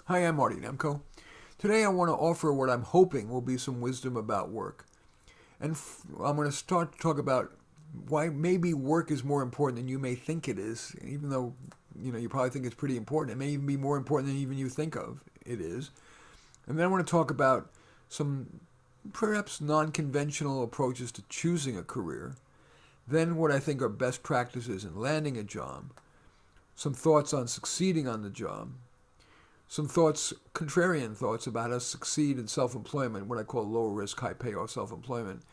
Hi, I'm Marty Nemko. Today I want to offer what I'm hoping will be some wisdom about work. I'm going to start to talk about why maybe work is more important than you may think it is, even though you probably think it's pretty important. It may even be more important than even you think of it is. And then I want to talk about some perhaps non-conventional approaches to choosing a career. Then what I think are best practices in landing a job. Some thoughts on succeeding on the job. Some thoughts, contrarian thoughts about how to succeed in self-employment, what I call low-risk, high-payoff self-employment.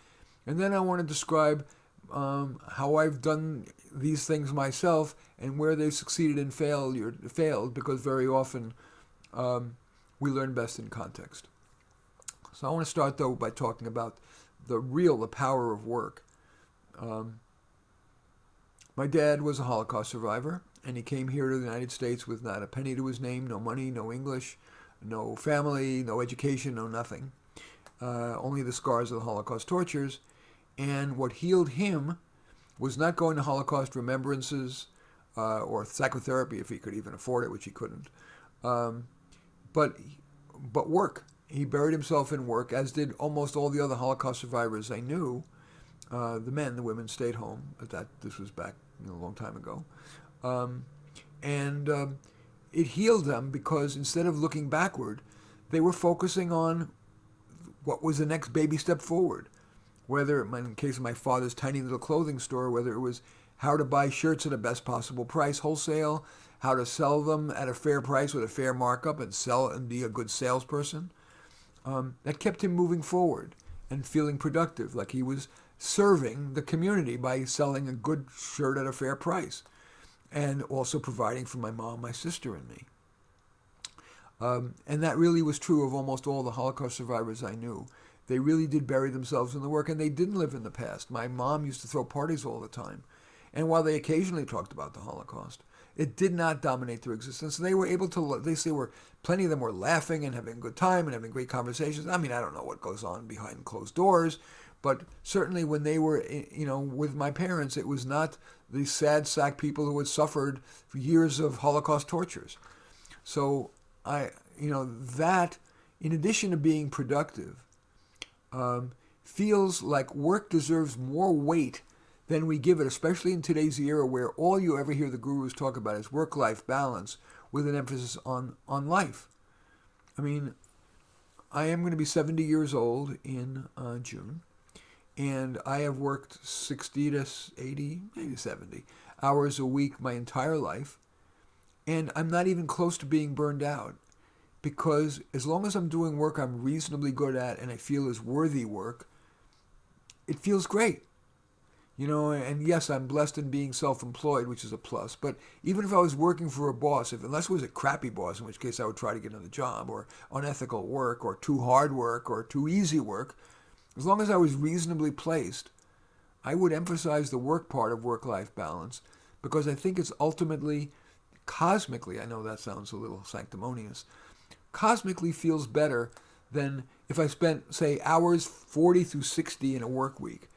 And then I want to describe how I've done these things myself and where they've succeeded and failed, because very often we learn best in context. So I want to start, though, by talking about the power of work. My dad was a Holocaust survivor, and he came here to the United States with not a penny to his name, no money, no English, no family, no education, no nothing. Only the scars of the Holocaust tortures. And what healed him was not going to Holocaust remembrances or psychotherapy, if he could even afford it, which he couldn't, but work. He buried himself in work, as did almost all the other Holocaust survivors I knew. The women stayed home. This was back a long time ago. It healed them because instead of looking backward, they were focusing on what was the next baby step forward. Whether, in the case of my father's tiny little clothing store, whether it was how to buy shirts at the best possible price, wholesale, how to sell them at a fair price with a fair markup and sell and be a good salesperson, that kept him moving forward and feeling productive, like he was serving the community by selling a good shirt at a fair price and also providing for my mom, my sister, and me. And that really was true of almost all the Holocaust survivors I knew. They really did bury themselves in the work, and they didn't live in the past. My mom used to throw parties all the time. And while they occasionally talked about the Holocaust, it did not dominate their existence. They were able to, plenty of them were laughing and having a good time and having great conversations. I mean, I don't know what goes on behind closed doors, but certainly when they were, with my parents, it was not the sad sack people who had suffered for years of Holocaust tortures. So that, in addition to being productive, feels like work deserves more weight than we give it, especially in today's era where all you ever hear the gurus talk about is work-life balance with an emphasis on life. I mean, I am going to be 70 years old in June, and I have worked 60 to 80, maybe 70 hours a week my entire life, and I'm not even close to being burned out. Because as long as I'm doing work I'm reasonably good at and I feel is worthy work, it feels great. And yes, I'm blessed in being self-employed, which is a plus. But even if I was working for a boss, unless it was a crappy boss, in which case I would try to get another job, or unethical work, or too hard work, or too easy work, as long as I was reasonably placed, I would emphasize the work part of work-life balance, because I think it's ultimately, cosmically, I know that sounds a little sanctimonious, cosmically feels better than if I spent, say, hours 40 through 60 in a work week.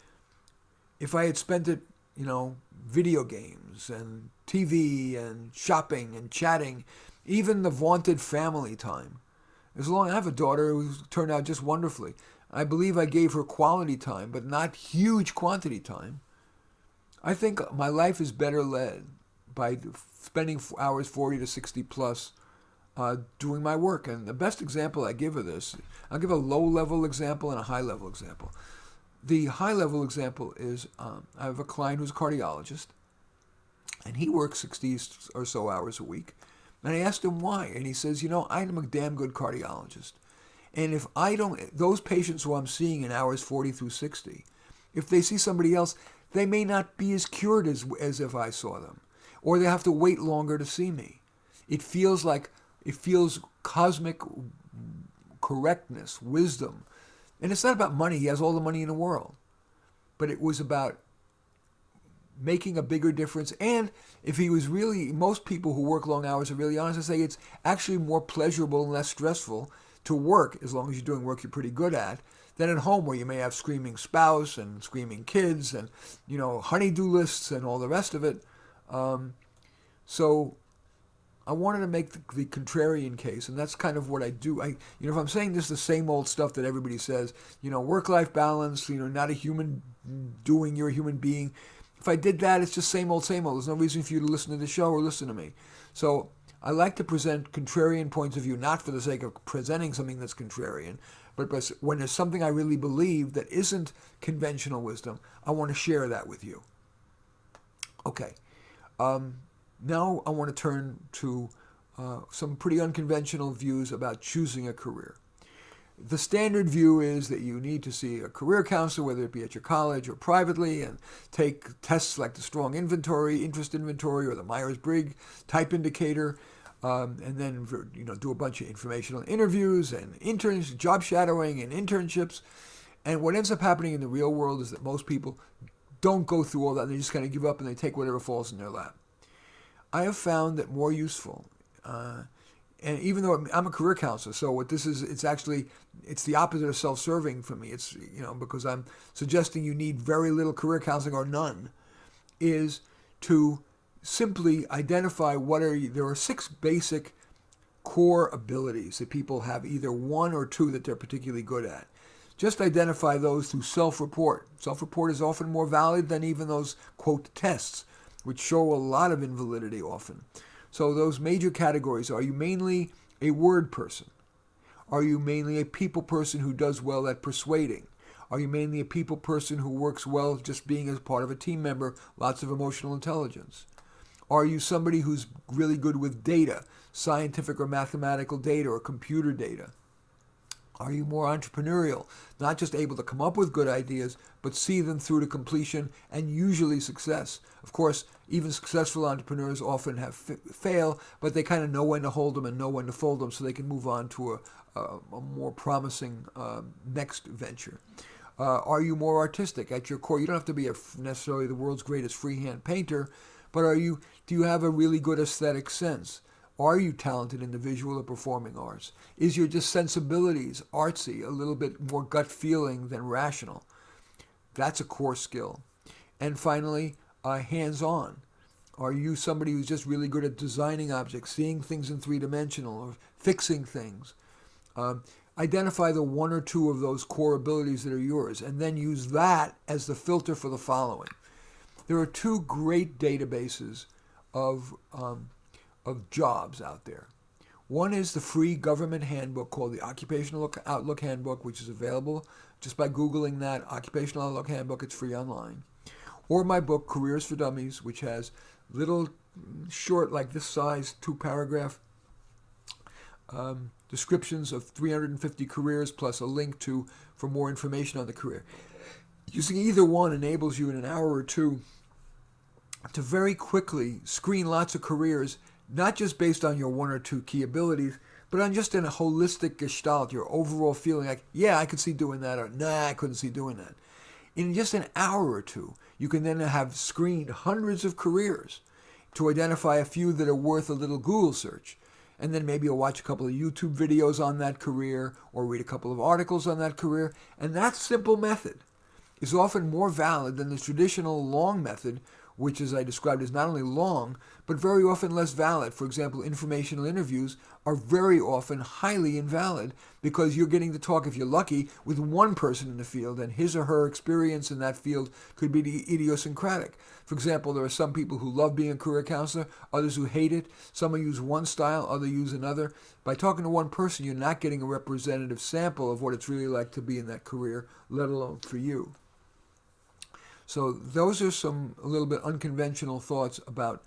If I had spent it, video games and TV and shopping and chatting, even the vaunted family time. I have a daughter who's turned out just wonderfully. I believe I gave her quality time, but not huge quantity time. I think my life is better led by spending hours 40 to 60 plus doing my work. And the best example I give of this, I'll give a low-level example and a high-level example. The high-level example is I have a client who's a cardiologist, and he works 60 or so hours a week. And I asked him why, and he says, I'm a damn good cardiologist. And if those patients who I'm seeing in hours 40 through 60, if they see somebody else, they may not be as cured as if I saw them. Or they have to wait longer to see me. It feels cosmic correctness, wisdom. And it's not about money. He has all the money in the world. But it was about making a bigger difference. And if he was really, most people who work long hours are really honest and say it's actually more pleasurable and less stressful to work, as long as you're doing work you're pretty good at, than at home where you may have screaming spouse and screaming kids and, honey-do lists and all the rest of it. So I wanted to make the contrarian case, and that's kind of what I do. If I'm saying this, the same old stuff that everybody says, work-life balance, not a human doing, you're a human being. If I did that, it's just same old, same old. There's no reason for you to listen to the show or listen to me. So I like to present contrarian points of view, not for the sake of presenting something that's contrarian, but when there's something I really believe that isn't conventional wisdom, I want to share that with you. Okay. Now I want to turn to some pretty unconventional views about choosing a career. The standard view is that you need to see a career counselor, whether it be at your college or privately, and take tests like the Strong Inventory, Interest Inventory, or the Myers-Briggs Type Indicator, and then do a bunch of informational interviews and job shadowing and internships. And what ends up happening in the real world is that most people don't go through all that. They just kind of give up and they take whatever falls in their lap. I have found that more useful, and even though I'm a career counselor, so what this is, it's the opposite of self-serving for me. It's, because I'm suggesting you need very little career counseling or none, is to simply identify there are 6 basic core abilities that people have, either 1 or 2 that they're particularly good at. Just identify those through self-report. Self-report is often more valid than even those, quote, tests, which show a lot of invalidity often. So those major categories: are you mainly a word person? Are you mainly a people person who does well at persuading? Are you mainly a people person who works well just being as part of a team member, lots of emotional intelligence? Are you somebody who's really good with data, scientific or mathematical data or computer data? Are you more entrepreneurial, not just able to come up with good ideas, but see them through to completion and usually success? Of course, even successful entrepreneurs often fail, but they kind of know when to hold them and know when to fold them so they can move on to a more promising next venture. Are you more artistic at your core? You don't have to be necessarily the world's greatest freehand painter, but do you have a really good aesthetic sense? Are you talented in the visual or performing arts? Is your just sensibilities artsy, a little bit more gut feeling than rational? That's a core skill. And finally, hands-on. Are you somebody who's just really good at designing objects, seeing things in 3-dimensional, or fixing things? Identify the 1 or 2 of those core abilities that are yours, and then use that as the filter for the following. There are 2 great databases of jobs out there. One is the free government handbook called the Occupational Outlook Handbook, which is available just by Googling that, Occupational Outlook Handbook. It's free online. Or my book, Careers for Dummies, which has little short, like this size, 2-paragraph descriptions of 350 careers plus a link for more information on the career. Using either one enables you in an hour or 2 to very quickly screen lots of careers, not just based on your 1 or 2 key abilities, but on just in a holistic gestalt, your overall feeling like, yeah, I could see doing that, or nah, I couldn't see doing that. In just an hour or 2, you can then have screened hundreds of careers to identify a few that are worth a little Google search. And then maybe you'll watch a couple of YouTube videos on that career or read a couple of articles on that career. And that simple method is often more valid than the traditional long method, which, as I described, is not only long, but very often less valid. For example, informational interviews are very often highly invalid because you're getting to talk, if you're lucky, with one person in the field, and his or her experience in that field could be idiosyncratic. For example, there are some people who love being a career counselor, others who hate it. Some use one style, others use another. By talking to one person, you're not getting a representative sample of what it's really like to be in that career, let alone for you. So those are a little bit unconventional thoughts about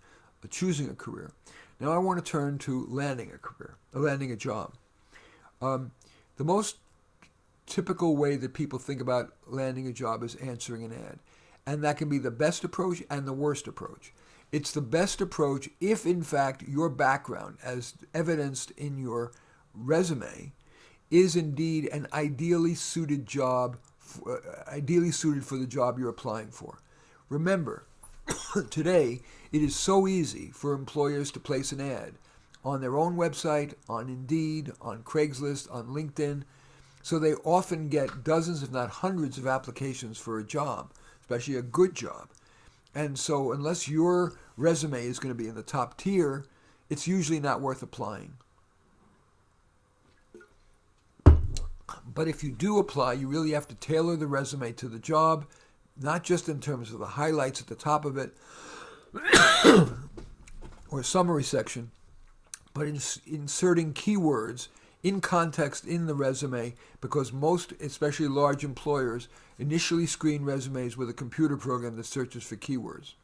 choosing a career. Now I want to turn to landing a job. The most typical way that people think about landing a job is answering an ad. And that can be the best approach and the worst approach. It's the best approach if, in fact, your background, as evidenced in your resume, is indeed an ideally suited for the job you're applying for. Remember, today it is so easy for employers to place an ad on their own website, on Indeed, on Craigslist, on LinkedIn. So they often get dozens, if not hundreds, of applications for a job, especially a good job. And so unless your resume is going to be in the top tier, it's usually not worth applying. But if you do apply, you really have to tailor the resume to the job, not just in terms of the highlights at the top of it or summary section, but inserting keywords in context in the resume, because most, especially large employers, initially screen resumes with a computer program that searches for keywords.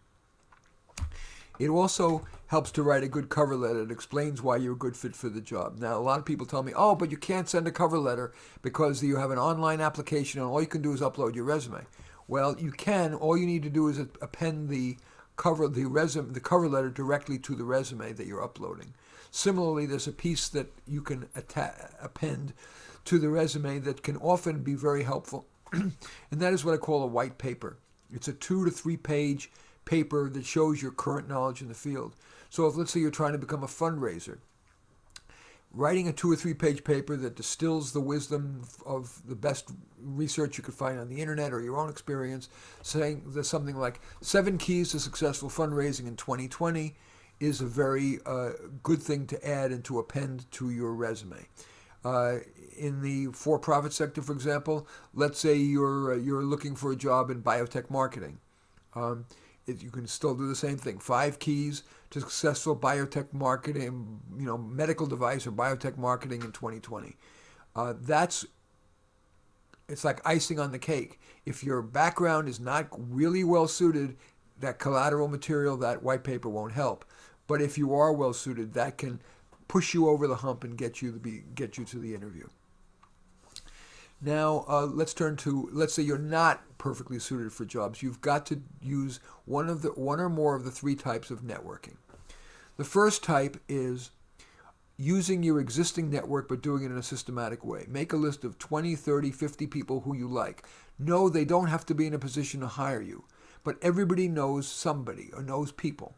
It also helps to write a good cover letter that explains why you're a good fit for the job. Now, a lot of people tell me, oh, but you can't send a cover letter because you have an online application and all you can do is upload your resume. Well, you can. All you need to do is append the cover letter directly to the resume that you're uploading. Similarly, there's a piece that you can append to the resume that can often be very helpful, and that is what I call a white paper. It's a 2 to 3 page paper that shows your current knowledge in the field. So if, let's say, you're trying to become a fundraiser, writing a 2 or 3 page paper that distills the wisdom of the best research you could find on the internet or your own experience, saying there's something like 7 keys to successful fundraising in 2020 is a very good thing to add and to append to your resume. In the for-profit sector, for example, let's say you're looking for a job in biotech marketing. You can still do the same thing. 5 keys to successful biotech marketing, medical device or biotech marketing in 2020. It's like icing on the cake. If your background is not really well suited, that collateral material, that white paper won't help. But if you are well suited, that can push you over the hump and get you to the interview. Now, let's say you're not perfectly suited for jobs. You've got to use one or more of the 3 types of networking. The first type is using your existing network but doing it in a systematic way. Make a list of 20, 30, 50 people who you like. No, they don't have to be in a position to hire you, but everybody knows somebody or knows people.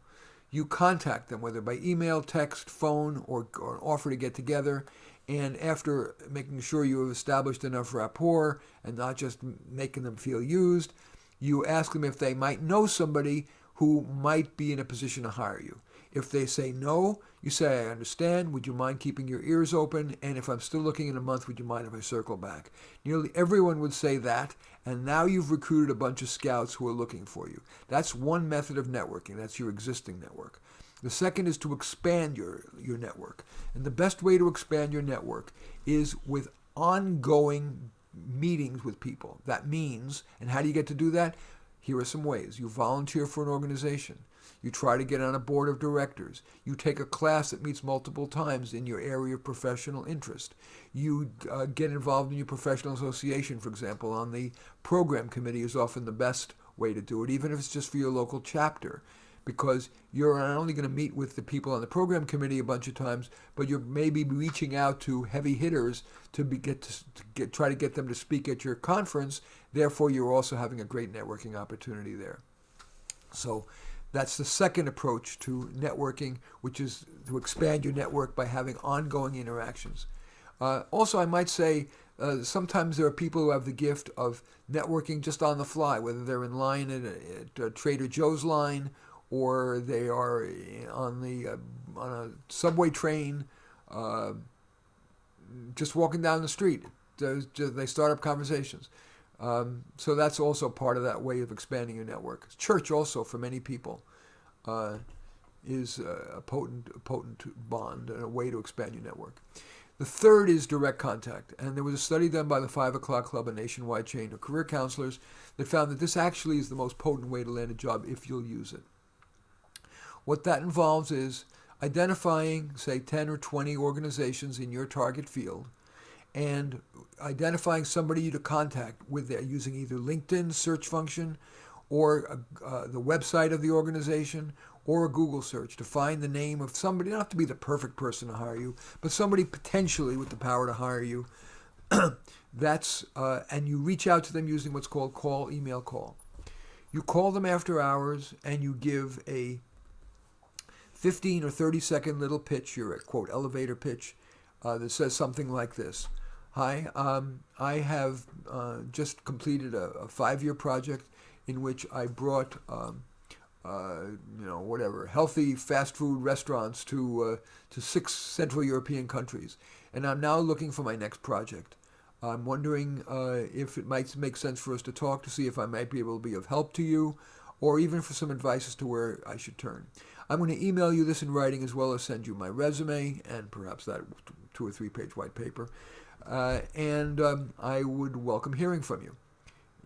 You contact them, whether by email, text, phone, or an offer to get together. And after making sure you have established enough rapport and not just making them feel used, you ask them if they might know somebody who might be in a position to hire you. If they say no, you say, I understand. Would you mind keeping your ears open? And if I'm still looking in a month, would you mind if I circle back? Nearly everyone would say that, and now you've recruited a bunch of scouts who are looking for you. That's one method of networking. That's your existing network. The second is to expand your network. And the best way to expand your network is with ongoing meetings with people. That means, and how do you get to do that? Here are some ways. You volunteer for an organization. You try to get on a board of directors. You take a class that meets multiple times in your area of professional interest. You get involved in your professional association, for example, on the program committee is often the best way to do it, even if it's just for your local chapter, because you're not only going to meet with the people on the program committee a bunch of times, but you're maybe reaching out to heavy hitters to try to get them to speak at your conference. Therefore, you're also having a great networking opportunity there. So that's the second approach to networking, which is to expand your network by having ongoing interactions. Also, I might say sometimes there are people who have the gift of networking just on the fly, whether they're in line at Trader Joe's line or they are on a subway train, just walking down the street. They start up conversations. So that's also part of that way of expanding your network. Church also, for many people, is a potent bond and a way to expand your network. The third is direct contact. And there was a study done by the 5 O'Clock Club, a nationwide chain of career counselors, that found that this actually is the most potent way to land a job if you'll use it. What that involves is identifying, say, 10 or 20 organizations in your target field and identifying somebody to contact with using either LinkedIn search function or the website of the organization or a Google search to find the name of somebody, not to be the perfect person to hire you, but somebody potentially with the power to hire you. And you reach out to them using what's called call, email, call. You call them after hours and you give a 15 or 30-second little pitch, your quote elevator pitch, that says something like this. Hi, I have just completed a 5-year project in which I brought whatever, healthy fast food restaurants to 6 Central European countries. And I'm now looking for my next project. I'm wondering if it might make sense for us to talk to see if I might be able to be of help to you, or even for some advice as to where I should turn. I'm going to email you this in writing as well as send you my resume and perhaps that 2 or 3 page white paper. And I would welcome hearing from you.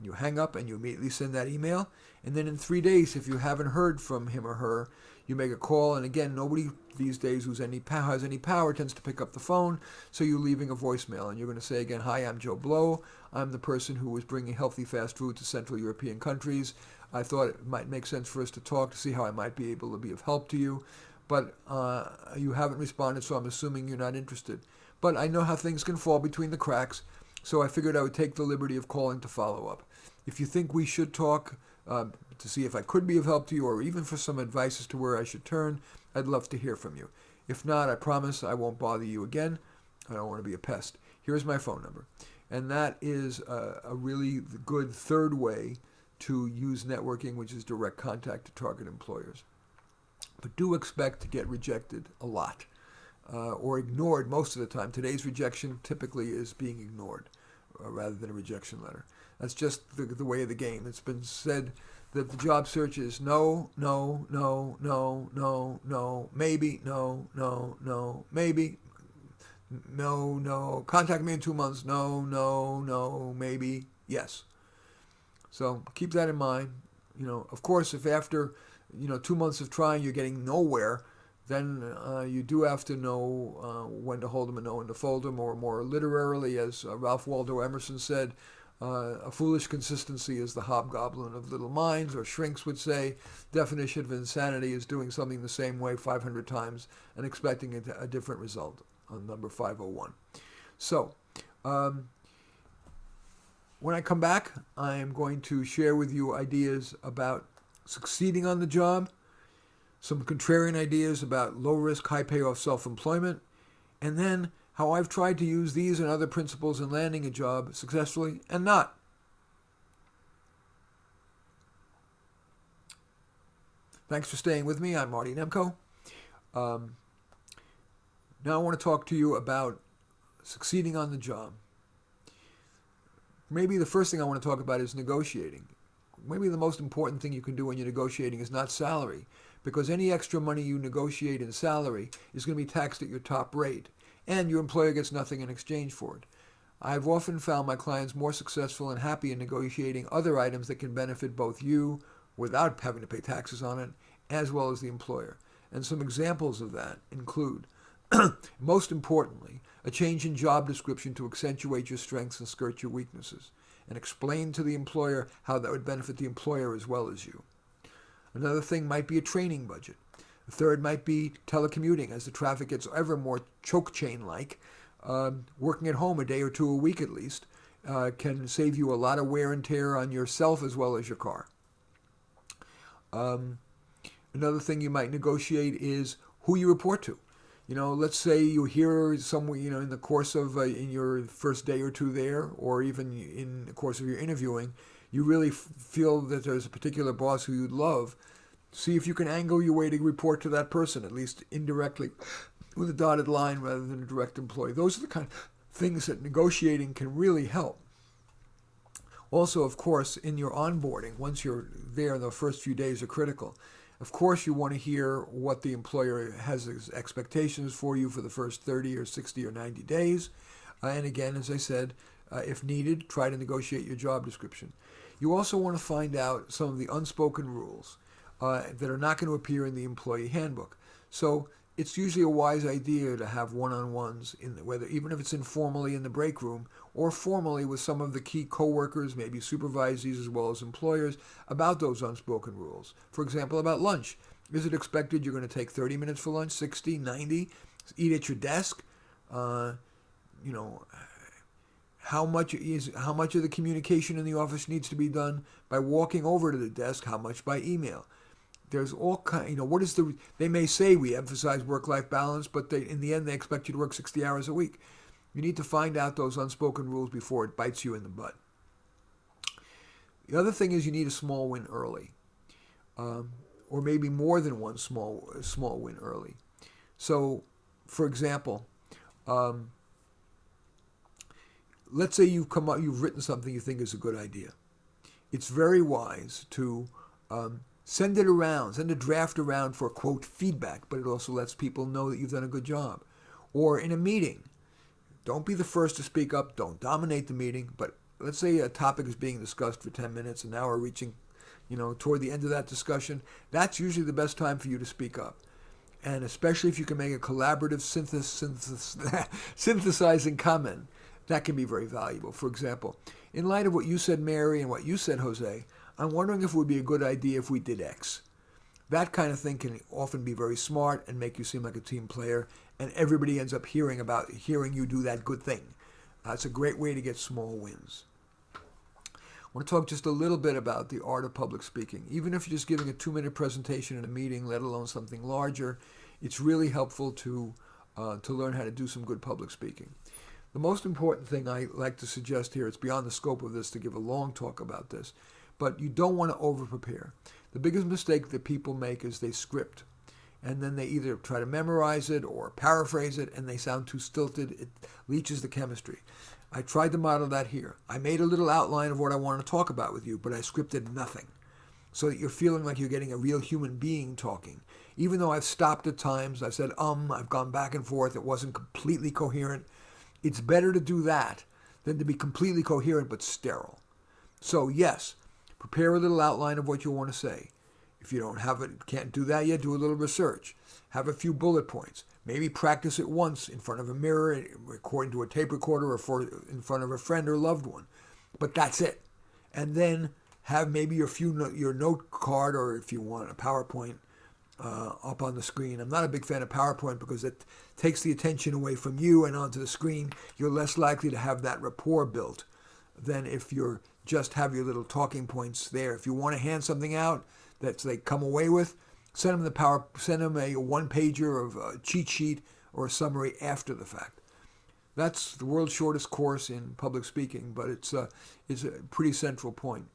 You hang up and you immediately send that email. And then in 3 days, if you haven't heard from him or her, you make a call. And again, nobody these days has any power tends to pick up the phone. So you're leaving a voicemail. And you're going to say again, hi, I'm Joe Blow. I'm the person who was bringing healthy fast food to Central European countries. I thought it might make sense for us to talk to see how I might be able to be of help to you. But you haven't responded, so I'm assuming you're not interested. But I know how things can fall between the cracks. So I figured I would take the liberty of calling to follow up. If you think we should talk to see if I could be of help to you or even for some advice as to where I should turn, I'd love to hear from you. If not, I promise I won't bother you again. I don't want to be a pest. Here's my phone number. And that is a really good third way to use networking, which is direct contact to target employers. But do expect to get rejected a lot. Or ignored most of the time. Today's rejection typically is being ignored rather than a rejection letter. That's just the way of the game. It's been said that the job search is no, no, no, no, no, no, maybe, no, no, no, maybe, no, no, contact me in 2 months, no, no, no, maybe, yes. So keep that in mind. Of course, if after 2 months of trying you're getting nowhere, then you do have to know when to hold them and know when to fold them, or more literally, as Ralph Waldo Emerson said, a foolish consistency is the hobgoblin of little minds, or Shrinks would say, definition of insanity is doing something the same way 500 times and expecting a different result, on number 501. So, when I come back, I am going to share with you ideas about succeeding on the job, some contrarian ideas about low-risk, high-payoff self-employment, and then how I've tried to use these and other principles in landing a job successfully and not. Thanks for staying with me. I'm Marty Nemko. Now I want to talk to you about succeeding on the job. Maybe the first thing I want to talk about is negotiating. Maybe the most important thing you can do when you're negotiating is not salary, because any extra money you negotiate in salary is going to be taxed at your top rate, and your employer gets nothing in exchange for it. I've often found my clients more successful and happy in negotiating other items that can benefit both you without having to pay taxes on it, as well as the employer. And some examples of that include, most importantly, a change in job description to accentuate your strengths and skirt your weaknesses, and explain to the employer how that would benefit the employer as well as you. Another thing might be a training budget. A third might be telecommuting. As the traffic gets ever more choke chain-like, working at home a day or two a week at least can save you a lot of wear and tear on yourself as well as your car. Another thing you might negotiate is who you report to. Let's say you hear somewhere, in the course of in your first day or two there, or even in the course of your interviewing, you really feel that there's a particular boss who you'd love. See if you can angle your way to report to that person, at least indirectly, with a dotted line rather than a direct employee. Those are the kind of things that negotiating can really help. Also, of course, in your onboarding, once you're there, the first few days are critical. Of course, you want to hear what the employer has as expectations for you for the first 30 or 60 or 90 days. And again, as I said, if needed, try to negotiate your job description. You also want to find out some of the unspoken rules that are not going to appear in the employee handbook. So it's usually a wise idea to have one-on-ones, even if it's informally in the break room or formally with some of the key coworkers, maybe supervisees as well as employers, about those unspoken rules. For example, about lunch. Is it expected you're going to take 30 minutes for lunch, 60, 90? Eat at your desk? How much of the communication in the office needs to be done by walking over to the desk? How much by email? There's all kind. They may say we emphasize work-life balance, but in the end they expect you to work 60 hours a week. You need to find out those unspoken rules before it bites you in the butt. The other thing is you need a small win early, or or maybe more than one small win early. So, for example, let's say you've written something you think is a good idea. It's very wise to send a draft around for, quote, feedback, but it also lets people know that you've done a good job. Or in a meeting, don't be the first to speak up, don't dominate the meeting, but let's say a topic is being discussed for 10 minutes and now we're reaching, toward the end of that discussion. That's usually the best time for you to speak up. And especially if you can make a collaborative synthesizing comment, that can be very valuable. For example, in light of what you said, Mary, and what you said, Jose, I'm wondering if it would be a good idea if we did X. That kind of thing can often be very smart and make you seem like a team player, and everybody ends up hearing you do that good thing. It's a great way to get small wins. I want to talk just a little bit about the art of public speaking. Even if you're just giving a 2-minute presentation in a meeting, let alone something larger, it's really helpful to learn how to do some good public speaking. The most important thing I like to suggest here, it's beyond the scope of this to give a long talk about this, but you don't want to over-prepare. The biggest mistake that people make is they script, and then they either try to memorize it or paraphrase it, and they sound too stilted. It leaches the chemistry. I tried to model that here. I made a little outline of what I want to talk about with you, but I scripted nothing, so that you're feeling like you're getting a real human being talking. Even though I've stopped at times, I've said, I've gone back and forth, it wasn't completely coherent. It's better to do that than to be completely coherent but sterile. So yes, prepare a little outline of what you want to say. If you don't have it, can't do that yet, do a little research. Have a few bullet points. Maybe practice it once in front of a mirror, according to a tape recorder, or in front of a friend or loved one. But that's it. And then have maybe your note card, or if you want a PowerPoint, up on the screen. I'm not a big fan of PowerPoint because it takes the attention away from you and onto the screen. You're less likely to have that rapport built than if you're just have your little talking points there. If you want to hand something out that they come away with, send them a one-pager of a cheat sheet or a summary after the fact. That's the world's shortest course in public speaking, but it's a pretty central point.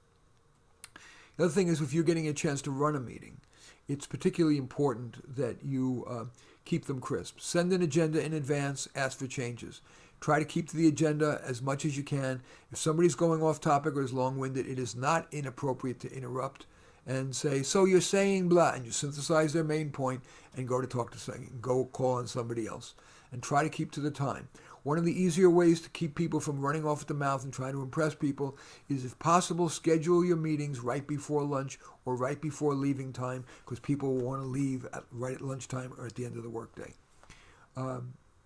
The other thing is, if you're getting a chance to run a meeting, it's particularly important that you keep them crisp. Send an agenda in advance, ask for changes. Try to keep to the agenda as much as you can. If somebody's going off topic or is long-winded, it is not inappropriate to interrupt and say, so you're saying blah, and you synthesize their main point and go call on somebody else. And try to keep to the time. One of the easier ways to keep people from running off at the mouth and trying to impress people is, if possible, schedule your meetings right before lunch or right before leaving time, because people will want to leave right at lunchtime or at the end of the workday.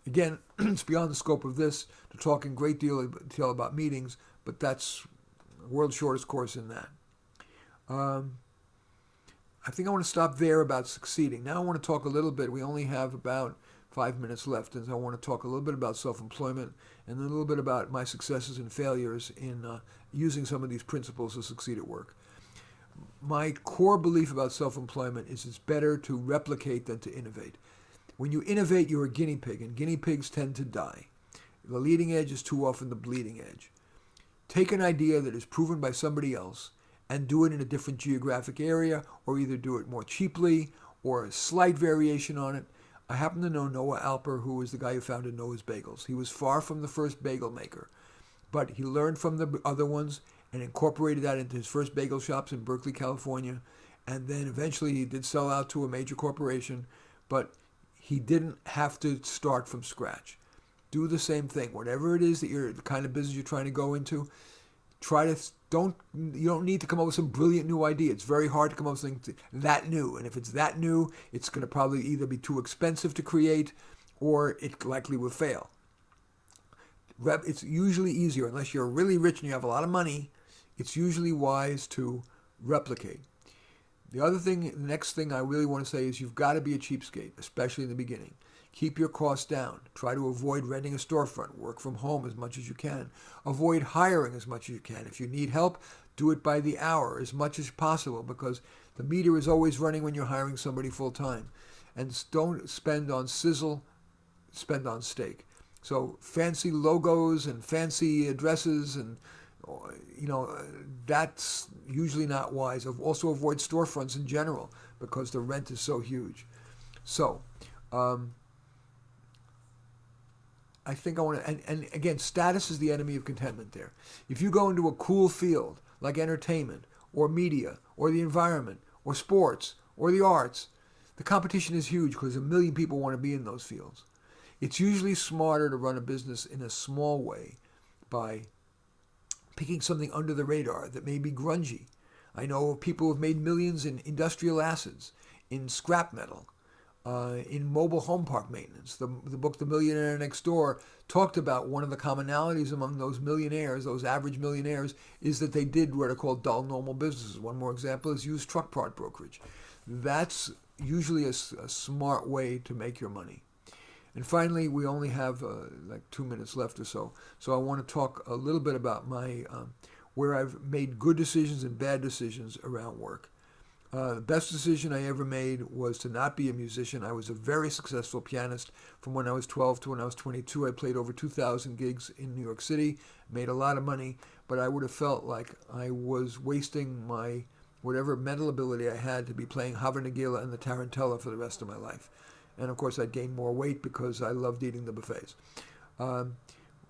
Again, it's beyond the scope of this to talk in great detail about meetings, but that's the world's shortest course in that. I think I want to stop there about succeeding. Now I want to talk a little bit. We only have about 5 minutes left, and I want to talk a little bit about self-employment and then a little bit about my successes and failures in using some of these principles to succeed at work. My core belief about self-employment is it's better to replicate than to innovate. When you innovate, you're a guinea pig, and guinea pigs tend to die. The leading edge is too often the bleeding edge. Take an idea that is proven by somebody else and do it in a different geographic area, or either do it more cheaply or a slight variation on it. I happen to know Noah Alper, who was the guy who founded Noah's Bagels. He was far from the first bagel maker, but he learned from the other ones and incorporated that into his first bagel shops in Berkeley, California. And then eventually he did sell out to a major corporation, but he didn't have to start from scratch. Do the same thing. Whatever it is that the kind of business you're trying to go into, you don't need to come up with some brilliant new idea. It's very hard to come up with something that new. And if it's that new, it's going to probably either be too expensive to create or it likely will fail. It's usually easier, unless you're really rich and you have a lot of money, it's usually wise to replicate. The next thing I really want to say is you've got to be a cheapskate, especially in the beginning. Keep your costs down. Try to avoid renting a storefront. Work from home as much as you can. Avoid hiring as much as you can. If you need help, do it by the hour as much as possible, because the meter is always running when you're hiring somebody full time. And don't spend on sizzle, spend on steak. So fancy logos and fancy addresses and That's usually not wise. Also avoid storefronts in general because the rent is so huge. So, I think I want to, and again, status is the enemy of contentment there. If you go into a cool field like entertainment or media or the environment or sports or the arts, the competition is huge because a million people want to be in those fields. It's usually smarter to run a business in a small way by picking something under the radar that may be grungy. I know of people who have made millions in industrial acids, in scrap metal, in mobile home park maintenance. The book The Millionaire Next Door talked about one of the commonalities among those millionaires, those average millionaires, is that they did what are called dull normal businesses. One more example is used truck part brokerage. That's usually a smart way to make your money. And finally, we only have like 2 minutes left or so. So I want to talk a little bit about my where I've made good decisions and bad decisions around work. The best decision I ever made was to not be a musician. I was a very successful pianist from when I was 12 to when I was 22. I played over 2,000 gigs in New York City, made a lot of money, but I would have felt like I was wasting my whatever mental ability I had to be playing Hava Nagila and the Tarantella for the rest of my life. And of course, I'd gained more weight because I loved eating the buffets.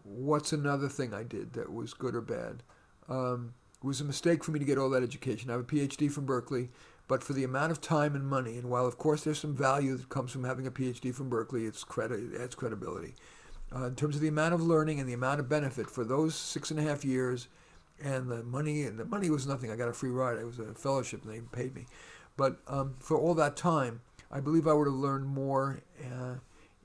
What's another thing I did that was good or bad? It was a mistake for me to get all that education. I have a PhD from Berkeley, but for the amount of time and money, and while of course there's some value that comes from having a PhD from Berkeley, it adds credibility. In terms of the amount of learning and the amount of benefit for those 6.5 years, and the money was nothing. I got a free ride. It was a fellowship, and they paid me. But for all that time, I believe I would have learned more,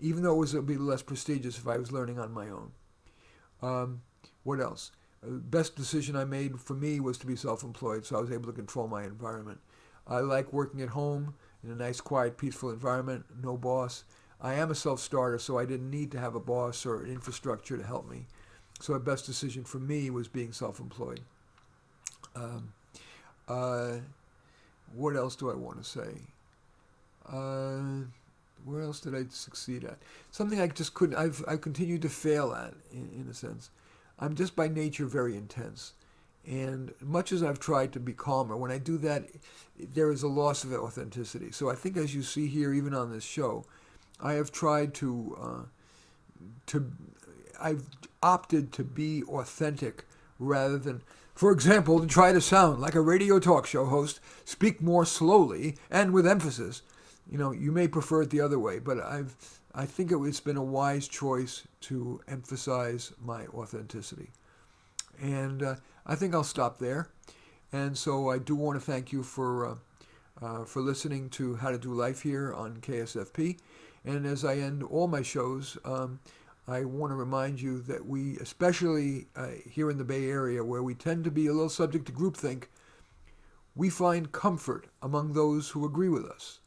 even though it would be less prestigious if I was learning on my own. What else? The best decision I made for me was to be self-employed, so I was able to control my environment. I like working at home in a nice, quiet, peaceful environment, no boss. I am a self-starter, so I didn't need to have a boss or an infrastructure to help me. So the best decision for me was being self-employed. What else do I want to say? Where else did I succeed at? Something I just couldn't, I've continued to fail at, in a sense. I'm just by nature very intense. And much as I've tried to be calmer, when I do that, there is a loss of authenticity. So I think as you see here, even on this show, I have tried I've opted to be authentic rather than, for example, to try to sound like a radio talk show host, speak more slowly and with emphasis. You may prefer it the other way, but I think it's been a wise choice to emphasize my authenticity. And I think I'll stop there. And so I do want to thank you for listening to How to Do Life here on KSFP. And as I end all my shows, I want to remind you that we, especially here in the Bay Area, where we tend to be a little subject to groupthink, we find comfort among those who agree with us,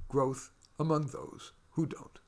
growth among those who don't.